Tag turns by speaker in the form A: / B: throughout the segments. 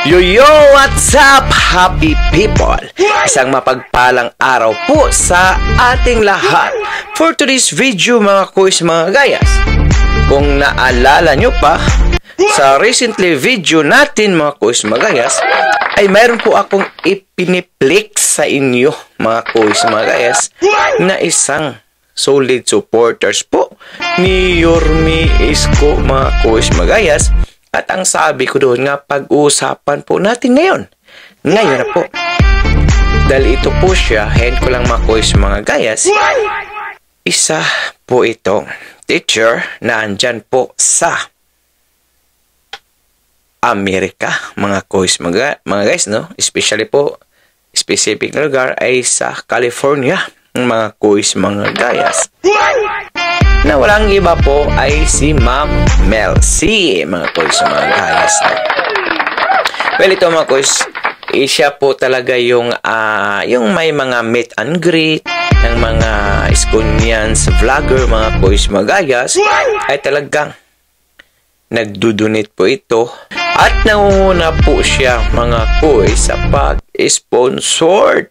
A: Yo, what's up, happy people? Isang mapagpalang araw po sa ating lahat. For today's video mga kuis, mga gayas, kung naalala nyo pa, sa recently video natin mga kuis, mga gayas, ay mayroon po akong ipiniplex sa inyo mga kuis, mga gayas, na isang solid supporters po ni Yorme Isko mga kuis, mga gayas. At ang sabi ko doon nga, pag-uusapan po natin ngayon na po. Dahil ito po siya, hand ko lang makuis mga gayas. Isa po itong teacher na andyan po sa Amerika, mga kuis, mga guys, no? Especially po, specific na lugar ay sa California, mga kuis, mga gayas. Na walang iba po ay si Ma'am Mel C, mga kuis, mga gayas. Well, ito mga kuis, siya po talaga yung may mga meet and greet ng mga Iskonians vlogger, mga kuis, mga gayas, ay talagang nagdudonate po ito at nangunguna po siya mga kuis sa pag-sponsored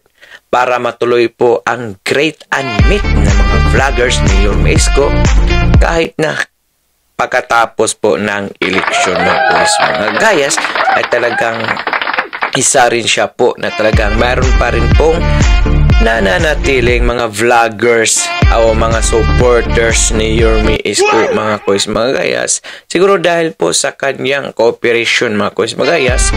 A: para matuloy po ang great unmeet ng mga vloggers ni Yorme Isko kahit na pagkatapos po ng eleksyon ng mga gayas ay talagang isa rin siya po na talagang mayroon pa rin pong nananatiling mga vloggers o mga supporters ni Yorme Isko mga kuis, mga gayas. Siguro dahil po sa kanyang cooperation mga kuis, mga gayas,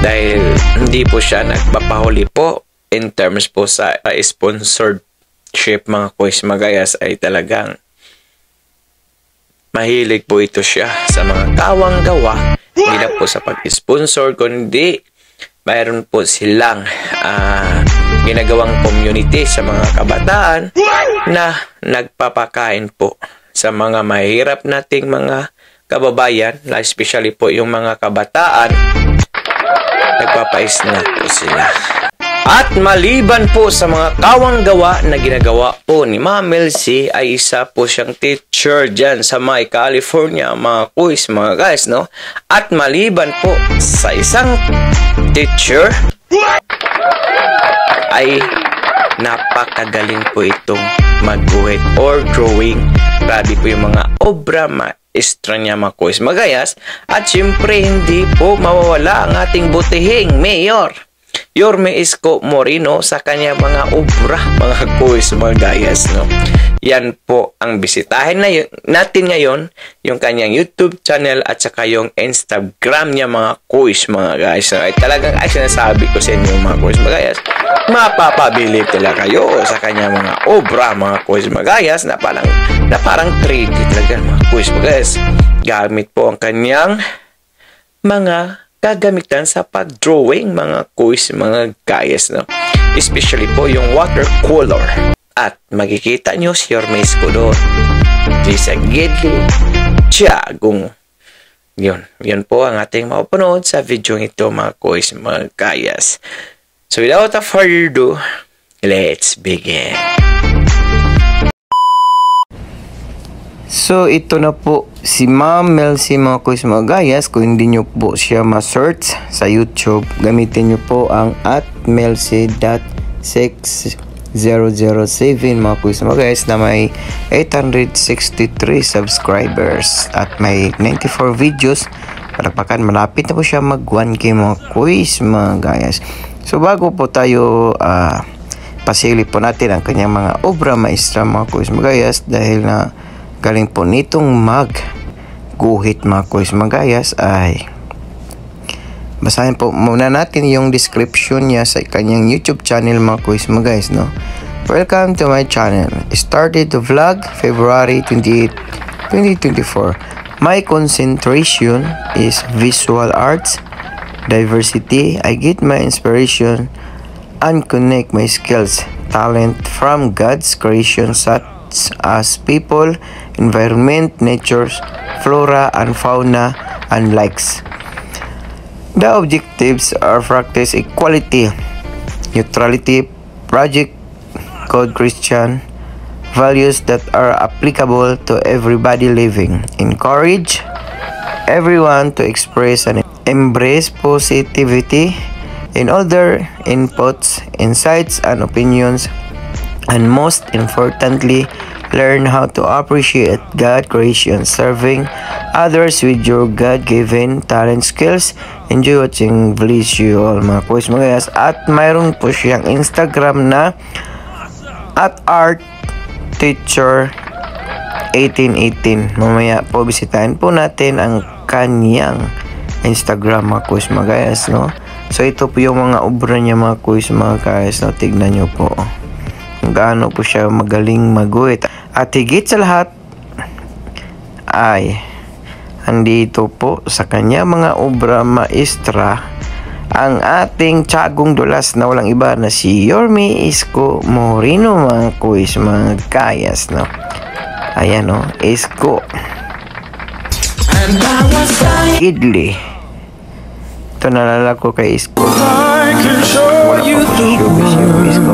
A: dahil hindi po siya nagpapahuli po in terms po sa sponsorship mga kuis, mga gayas, ay talagang mahilig po ito siya sa mga kawang gawa, hindi na po sa pag-sponsor, kundi mayroon po silang ginagawang community sa mga kabataan na nagpapakain po sa mga mahirap nating mga kababayan, especially po yung mga kabataan, nagpapa-snack po sila. At maliban po sa mga kawang gawa na ginagawa po ni Ma'am Mel C, ay isa po siyang teacher dyan sa may California, mga kuis, mga guys, no? At maliban po sa isang teacher, ay napakagaling po itong mag-guhit or drawing. Grabe po yung mga obra maestra niya mga kuis, mga gayas. At syempre hindi po mawawala ang ating butihing mayor Yorme Isko Moreno sa kanya mga obra, mga kuis, mga gayas, no? Yan po ang bisitahin natin ngayon, yung kanyang YouTube channel at saka yung Instagram niya mga kuis, mga guys. So, ay talagang ay sinasabi ko sa inyo mga kuis, mga gayas, mapapabilib talaga kayo sa kanya mga obra, mga kuis, mga gayas, na parang 3D talaga mga kuis, mga gayas. Gamit po ang kanyang mga gagamitan sa pag-drawing mga kuis, mga gayas, no? Especially po yung watercolor. At makikita nyo si Yorme Isko doon. Sa Gidli Tiagong. Yun po ang ating mapapanood sa video ito mga kuis, mga gayas. So without a further ado, let's begin. So, ito na po si Ma'am Mel C, mga kuis, mga gayas. Kung hindi nyo po siya ma-search sa YouTube, gamitin nyo po ang @melc.6007 mga kuis, mga gayas, na may 863 subscribers at may 94 videos. Palakpakan, malapit na po siya mag 1K mga kuis, mga gayas. So, bago po tayo pasilip po natin ang kanyang mga obra maestra mga kuis, mga gayas, dahil na galing po nitong mag-guhit mga kuis, mga gayas, ay basahin po muna natin yung description niya sa kanyang YouTube channel mga kuis, mga guys, no? Welcome to my channel. Started to vlog February 28, 2024. My concentration is visual arts, diversity. I get my inspiration and connect my skills, talent from God's creation such as people, environment, nature, flora and fauna, and likes. The objectives are practice equality, neutrality, project code Christian values that are applicable to everybody living, encourage everyone to express and
B: embrace positivity in all their inputs, insights, and opinions, and most importantly, learn how to appreciate God creation, serving others with your God-given talent skills. Enjoy watching visual mga quiz mga guys. At mayroon po siyang Instagram na @artteacher1818. Mamaya po bisitahin po natin ang kanyang Instagram mga quiz mga guys, no? So ito po yung mga obra niya mga quiz mga guys, no? Tignan nyo po kung gaano po siya magaling maguhit. At higit sa lahat ay andito po sa kanya mga obra maestra ang ating tiyagong dulas na walang iba na si Yorme Isko Moreno mga quiz mga guys, no? Ayan, no? Isko Idli. Ito nalala ko kay Isko. Wala pa showbiz yung Isko.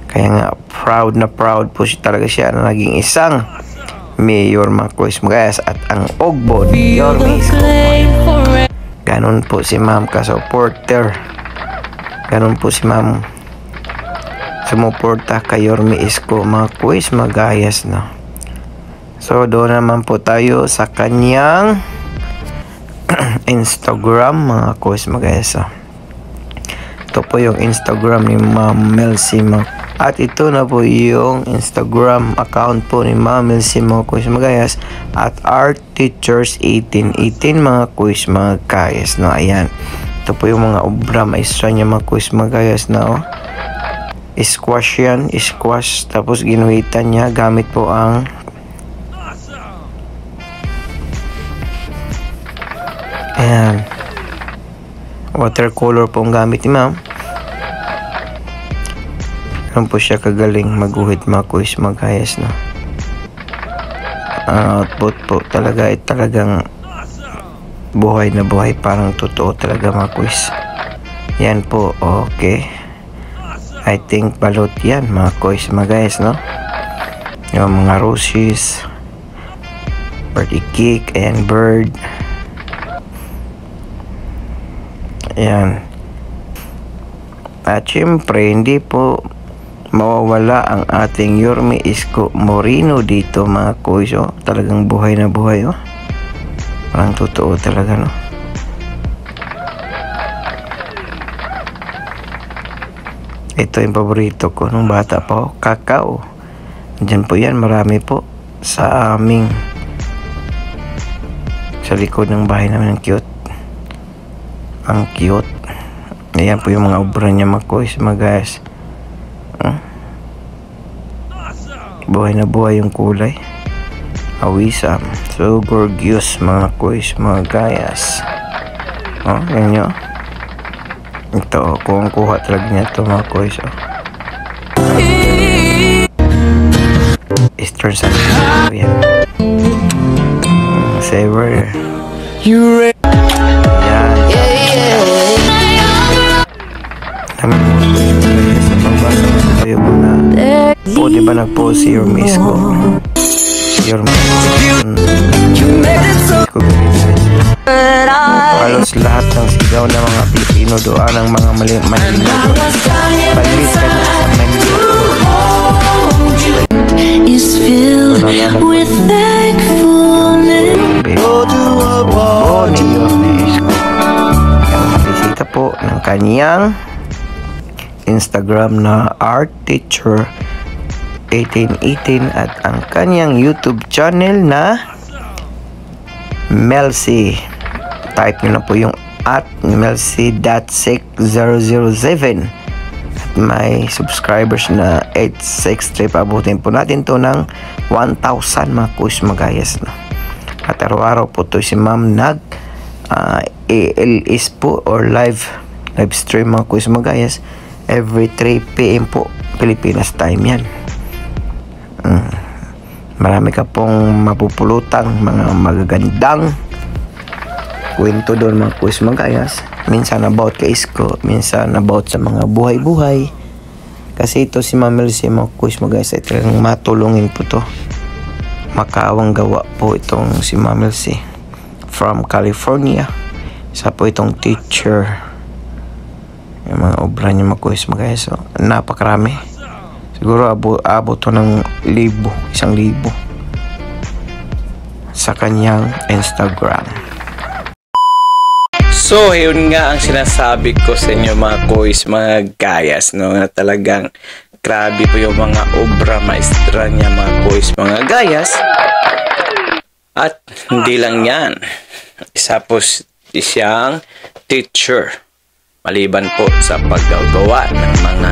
B: Kaya nga proud po siya talaga siya na naging isang mayor mga quiz guys. At ang Ogbo ni Yorme Isko, ganon po si ma'am ka-supporter, ganon po si ma'am sumuporta kay Yorme Isko mga quiz mga guys, no? So doon naman po tayo sa kanyang Instagram mga quiz mga guys, no? Ito po yung Instagram ni Ma'am Melcy at ito na po yung Instagram account po ni Ma'am Melcy mga quiz mga guys, at artteachers1818 mga quiz mga guys, no? Ayan, ito po yung mga obra maestra niya mga quiz mga guys, no? Squash yan, squash, tapos ginuhitan niya gamit po ang ayan, watercolor po ang gamit ni ma'am. Ano po siya kagaling maguhit mga quiz mga guys, no? Output po talaga ay talagang buhay na buhay, parang totoo talaga mga quiz. Yan po, okay. I think balot yan mga quiz mga guys, no? Yung mga roses, birthday cake and bird. Ayan. At syempre hindi po mawawala ang ating Yorme Isko Moreno dito mga quiz, oh. Talagang buhay na buhay, oh. Parang totoo talaga, no? Ito yung paborito ko nung bata pa ako, kakao. Diyan po yan, marami po sa aming sa likod ng bahay namin. Ang cute, ang cute. Ayan po yung mga obra niya mga quiz mga guys. Buhay na buhay yung kulay, awisam, so gorgeous mga quiz mga guys. Yan nyo. Ito, kung kuha talaga niya ito mga quiz, oh. Eastern Sunday. Yan. Saver. Yan. Sa pagbasa ko yung mga po, di ba nag-post si Yorme Isko? Yorme Isko. Halos lahat ng sigaw ng mga Pilipino doon ang mga malinaw. Palit ka na sa is filled with thankfulness. Ni Yorme Isko. Bisita po ng kanyang Instagram na artteacher1818 at ang kanyang YouTube channel na Melcy. Type nyo na po yung @melcy.60007 at may subscribers na 863. Pabutin po natin to ng 1,000 mga quiz magayas, no? At araw-araw po to si ma'am nag ALS po or live stream mga quiz magayas every 3 PM po Pilipinas time yan. Marami ka pong mapupulutang mga magagandang kwento doon mga quiz magayas. Minsan about kay Isko, minsan about sa mga buhay-buhay. Kasi ito si Ma'am Elsie mga kuis mga guys ay talagang matulungin po to. Makaawang gawa po itong si Ma'am Elsie from California. Isa po itong teacher. Yung mga obra niya mga kuis mga guys. So, napakarami. Siguro abot to ng 1,000 sa kanyang Instagram.
A: So, yun nga ang sinasabi ko sa inyo mga kuis, mga gayas, no? Na talagang grabe po yung mga obra maestra niya mga kuis, mga gayas. At hindi lang yan. Isa po siyang teacher. Maliban po sa paggagawa ng mga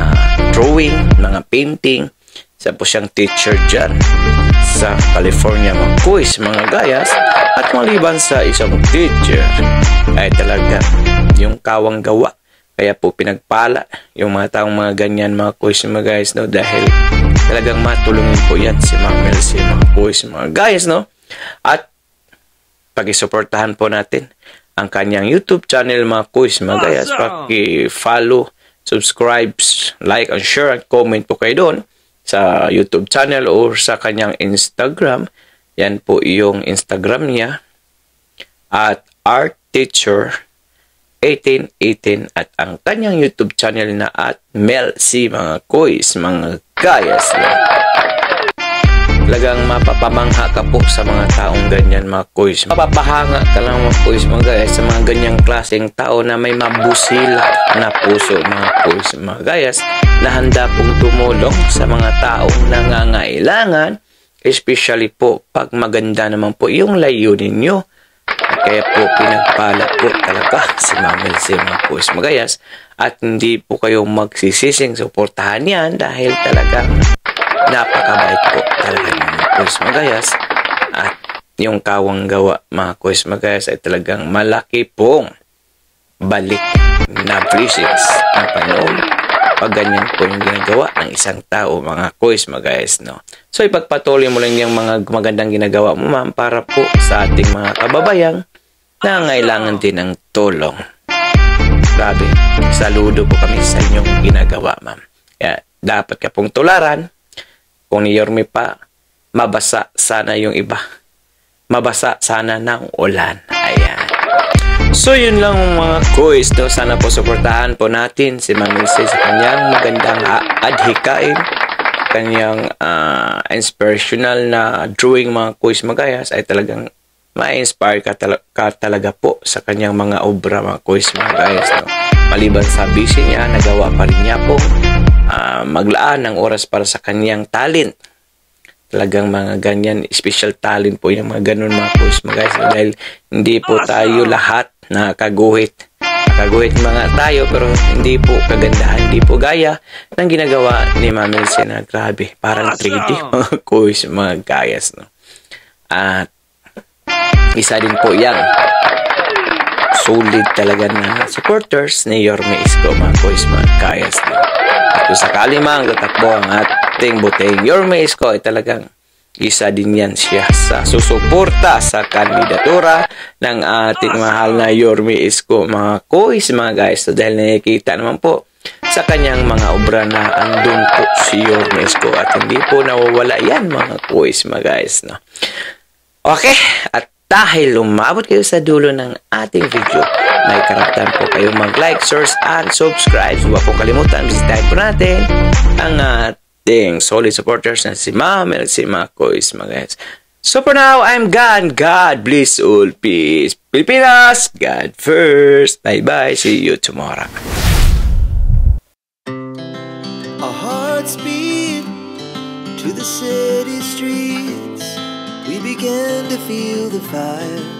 A: drawing, mga painting. Isa po siyang teacher dyan sa California mga kuis, mga gayas. At maliban sa isang teacher ay talaga yung kawang gawa. Kaya po pinagpala yung mga taong mga ganyan mga kuis, mga guys, no? Dahil talagang matulungin po yan si Ma'am Elsie, mga kuis, mga guys, no? At pag-isuportahan po natin ang kanyang YouTube channel mga kuis, mga gayas. Paki-follow, subscribe, like, and share, and comment po kayo doon sa YouTube channel or sa kanyang Instagram. Yan po yung Instagram niya at Art Teacher 1818 at ang kanyang YouTube channel na at Mel C, mga kuis, mga gayas. Talagang mapapamangha ka po sa mga taong ganyan mga kuis. Mapapahanga ka lang mga kuis, mga gayas, sa mga ganyang klaseng tao na may mabusila na puso mga kuis, mga gayas, na handa pong tumulong sa mga taong nangangailangan. Especially po pag maganda naman po yung layunin nyo. Kaya po pinagpala po talaga si Ma'am Elsie, mga kuis, magayas. At hindi po kayo magsisising suportahan yan dahil talagang napakabait po talaga mga kuis, magayas. At yung kawang gawa mga kuis, magayas ay talagang malaki pong balik na blessings ng Panginoon pag ganyan po yung ginagawa ng isang tao mga kuis, magayas, no? So ipagpatuloy mo lang yung mga magandang ginagawa mo ma'am para po sa ating mga kababayang na ngailangan din ng tulong. Grabe, saludo po kami sa inyong ginagawa ma'am. Kaya dapat ka pong tularan. Kung ni Yorme pa, mabasa sana yung iba. Mabasa sana ng ulan. Ayan. So yun lang mga kuis, no? Sana po suportahan po natin si Ma'am Elsie sa kanyang magandang adhikain, kanyang inspirational na drawing mga kuis, magayas, ay talagang ma-inspire ka talaga po sa kanyang mga obra mga kuis, magayas, no? Maliban sa busy niya, nagawa pa rin niya po maglaan ng oras para sa kanyang talent. Talagang mga ganyan, special talent po yung mga ganun mga kuis, magayas, dahil hindi po tayo lahat nakakaguhit. Nakaguhit mga tayo pero hindi po kagandahan, hindi po gaya ng ginagawa ni Ma'am Elsie na grabe, parang 3D mga kuis, mga gayas, no? At isa din po yan, solid talaga na supporters ni Yorme Isko, mga kuis, mga gayas, no? At kung sakali mang tatakbo ang ating buteng Yorme Isko ay talagang isa din yan siya sa susuporta sa kandidatura ng ating mahal na Yorme Isko, mga kuis, mga guys. So, dahil nakikita naman po sa kanyang mga obra na andun po si Yorme Isko at hindi po nawawala yan mga kuis, mga guys, no? Okay, at dahil umabot kayo sa dulo ng ating video, may karapatan po kayong mag-like, share, and subscribe. Huwag po kalimutan, bisitahin po natin ang ating solid supporters na si Ma'am Elsie, mga kuis, mga guys. So for now, I'm gone. God bless all. Peace. Pilipinas, God first. Bye-bye. See you tomorrow.
C: Our hearts beat to the city streets. We began to feel the fire.